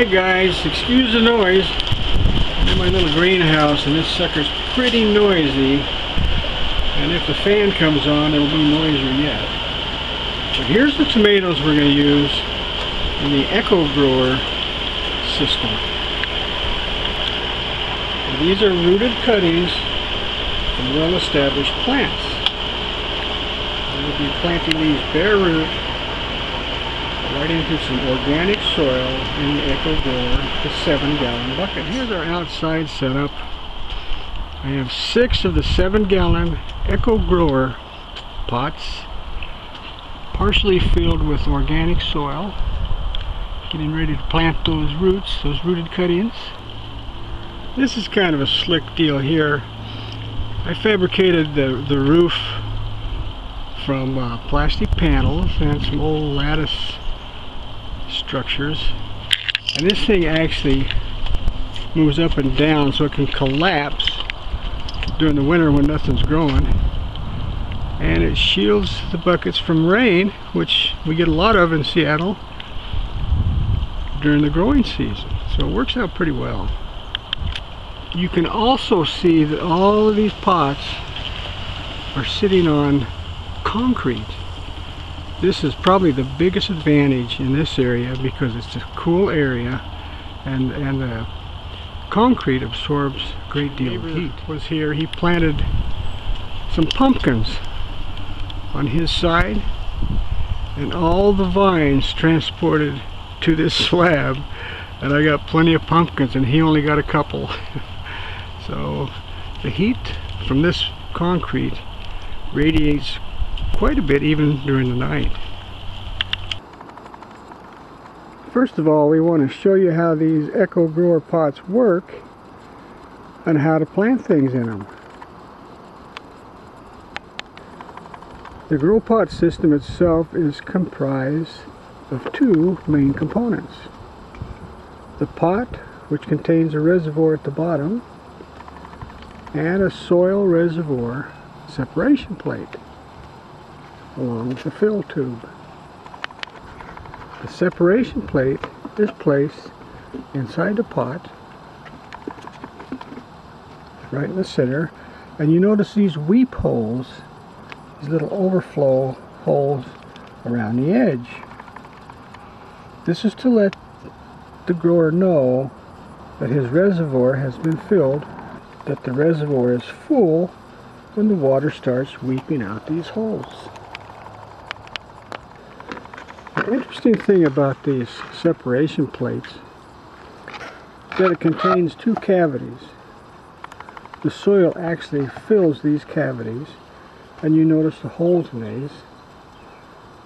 Alright guys, excuse the noise. I'm in my little greenhouse and this sucker's pretty noisy. And if the fan comes on, it'll be noisier yet. But here's the tomatoes we're going to use in the EcoGrower system. And these are rooted cuttings from well-established plants. We'll be planting these bare root right into some organic soil in the EcoGrower, the 7-gallon bucket. Here's our outside setup. I have 6 of the 7-gallon EcoGrower pots, partially filled with organic soil, getting ready to plant those roots, those rooted cuttings. This is kind of a slick deal here. I fabricated the roof from plastic panels and some old lattice structures, and this thing actually moves up and down so it can collapse during the winter when nothing's growing, and it shields the buckets from rain, which we get a lot of in Seattle during the growing season, so it works out pretty well. You can also see that all of these pots are sitting on concrete. This is probably the biggest advantage in this area because it's a cool area, and the concrete absorbs a great deal of heat. Was here, he planted some pumpkins on his side, and all the vines transported to this slab, and I got plenty of pumpkins and he only got a couple. So the heat from this concrete radiates quite a bit even during the night. First of all, we want to show you how these EcoGrower pots work and how to plant things in them. The grow pot system itself is comprised of 2 main components. The pot, which contains a reservoir at the bottom, and a soil reservoir separation plate along with the fill tube. The separation plate is placed inside the pot right in the center, and you notice these weep holes, these little overflow holes around the edge. This is to let the grower know that his reservoir has been filled, that the reservoir is full when the water starts weeping out these holes. The interesting thing about these separation plates is that it contains 2 cavities. The soil actually fills these cavities, and you notice the holes in these.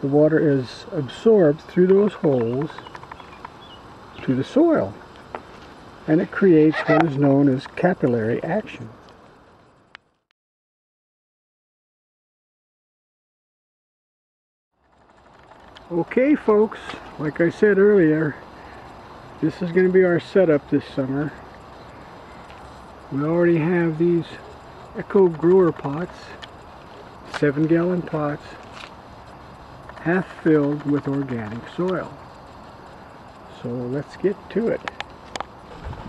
The water is absorbed through those holes to the soil, and it creates what is known as capillary action. Okay folks, like I said earlier, this is going to be our setup this summer. We already have these EcoGrower pots, 7-gallon pots, half filled with organic soil. So let's get to it.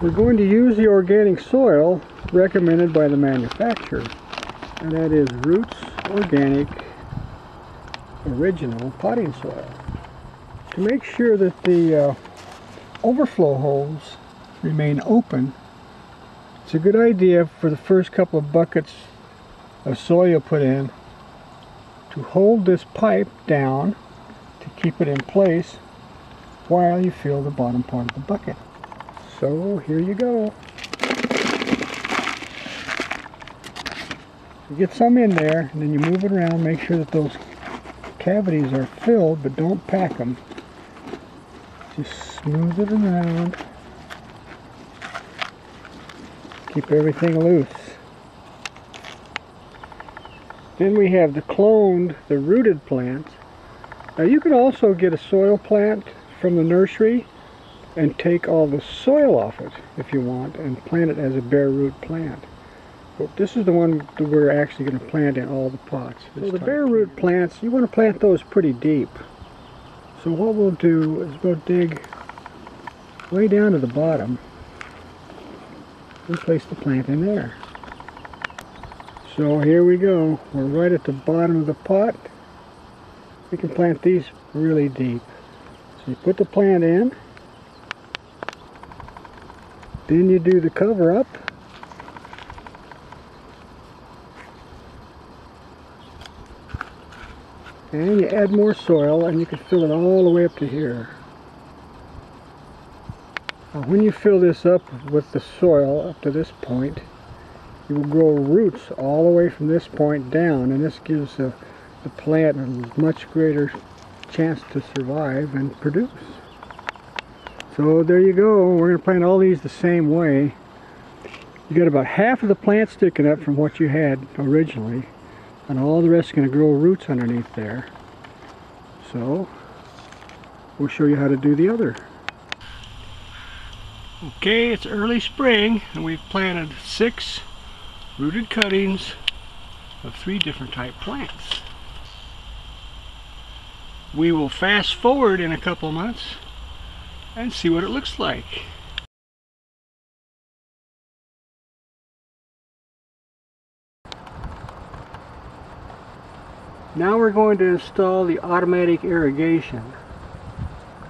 We're going to use the organic soil recommended by the manufacturer, and that is Roots Organic Original potting soil. To make sure that the overflow holes remain open, it's a good idea for the first couple of buckets of soil you put in to hold this pipe down to keep it in place while you fill the bottom part of the bucket. So here you go. You get some in there, and then you move it around, make sure that those cavities are filled, but don't pack them. Just smooth it around. Keep everything loose. Then we have the rooted plants. Now you can also get a soil plant from the nursery and take all the soil off it if you want and plant it as a bare root plant. But this is the one that we're actually going to plant in all the pots. So the bare root plants, you want to plant those pretty deep. So what we'll do is we'll dig way down to the bottom and place the plant in there. So here we go. We're right at the bottom of the pot. We can plant these really deep. So you put the plant in, then you do the cover up, and you add more soil, and you can fill it all the way up to here. Now, when you fill this up with the soil up to this point, you will grow roots all the way from this point down, and this gives the plant a much greater chance to survive and produce. So there you go. We're going to plant all these the same way. You got about half of the plant sticking up from what you had originally, and all the rest is going to grow roots underneath there. So we'll show you how to do the other. Okay, it's early spring and we've planted 6 rooted cuttings of 3 different type plants. We will fast forward in a couple of months and see what it looks like. Now we're going to install the automatic irrigation.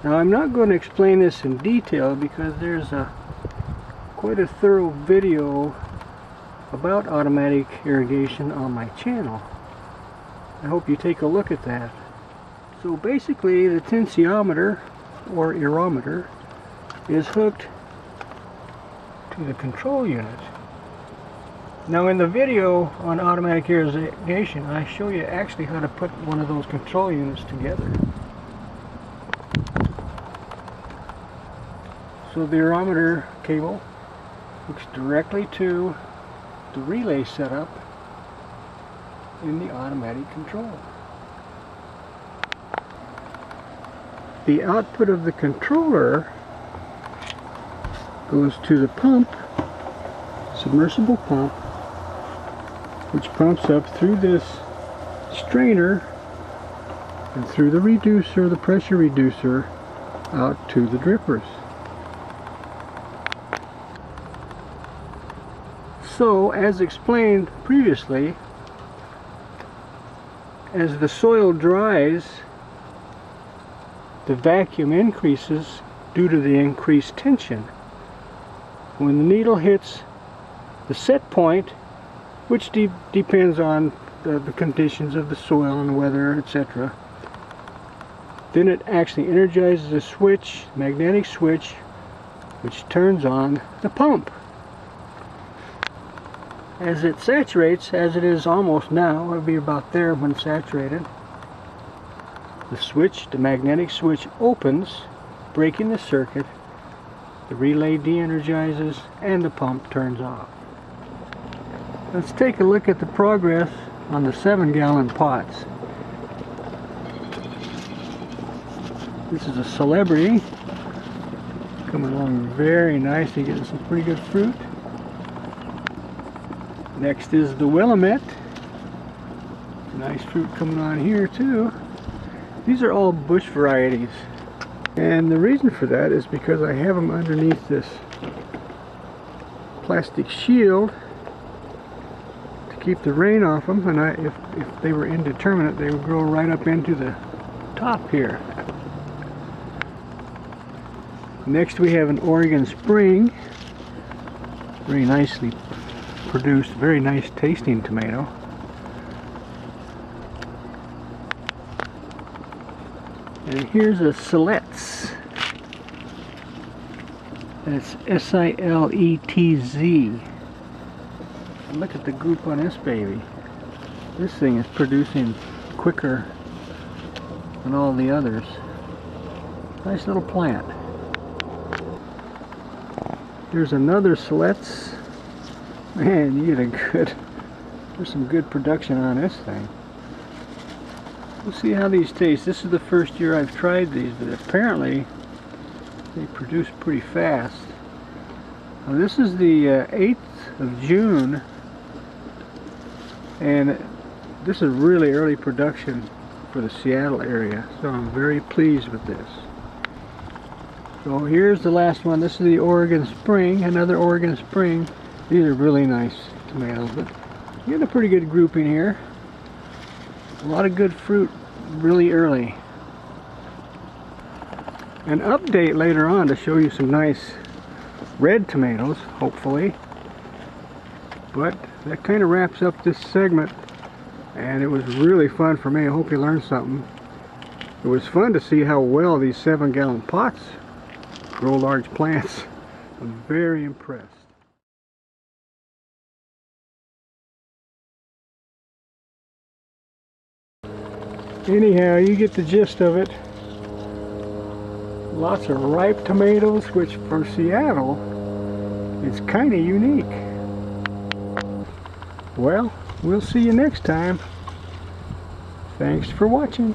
Now I'm not going to explain this in detail because there's quite a thorough video about automatic irrigation on my channel. I hope you take a look at that. So basically the tensiometer or aerometer is hooked to the control unit. Now in the video on automatic irrigation I show you actually how to put one of those control units together. So the aerometer cable hooks directly to the relay setup in the automatic control. The output of the controller goes to the pump, submersible pump, which pumps up through this strainer and through the reducer, the pressure reducer, out to the drippers. So, as explained previously, as the soil dries, the vacuum increases due to the increased tension. When the needle hits the set point, which depends on the conditions of the soil and the weather, etc., then it actually energizes a switch, magnetic switch, which turns on the pump. As it saturates, as it is almost now, it'll be about there when saturated, the switch, the magnetic switch, opens, breaking the circuit, the relay de-energizes, and the pump turns off. Let's take a look at the progress on the 7-gallon pots. This is a Celebrity, coming along very nicely, getting some pretty good fruit. Next is the Willamette. Nice fruit coming on here too. These are all bush varieties. And the reason for that is because I have them underneath this plastic shield to keep the rain off them. And if they were indeterminate, they would grow right up into the top here. Next we have an Oregon Spring. Very nicely produced, very nice tasting tomato. And here's a Siletz. That's S-I-L-E-T-Z. And look at the goop on this baby. This thing is producing quicker than all the others. Nice little plant. Here's another Siletz. Man, you get there's some good production on this thing. We'll see how these taste. This is the first year I've tried these, but apparently they produce pretty fast. Now, this is the 8th of June, and this is really early production for the Seattle area, so I'm very pleased with this. So here's the last one. This is the Oregon Spring, another Oregon Spring. These are really nice tomatoes, but you get a pretty good grouping here. A lot of good fruit really early. An update later on to show you some nice red tomatoes, hopefully. But that kind of wraps up this segment, and it was really fun for me. I hope you learned something. It was fun to see how well these 7-gallon pots grow large plants. I'm very impressed. Anyhow, you get the gist of it. Lots of ripe tomatoes, which for Seattle is kind of unique. Well, we'll see you next time. Thanks for watching.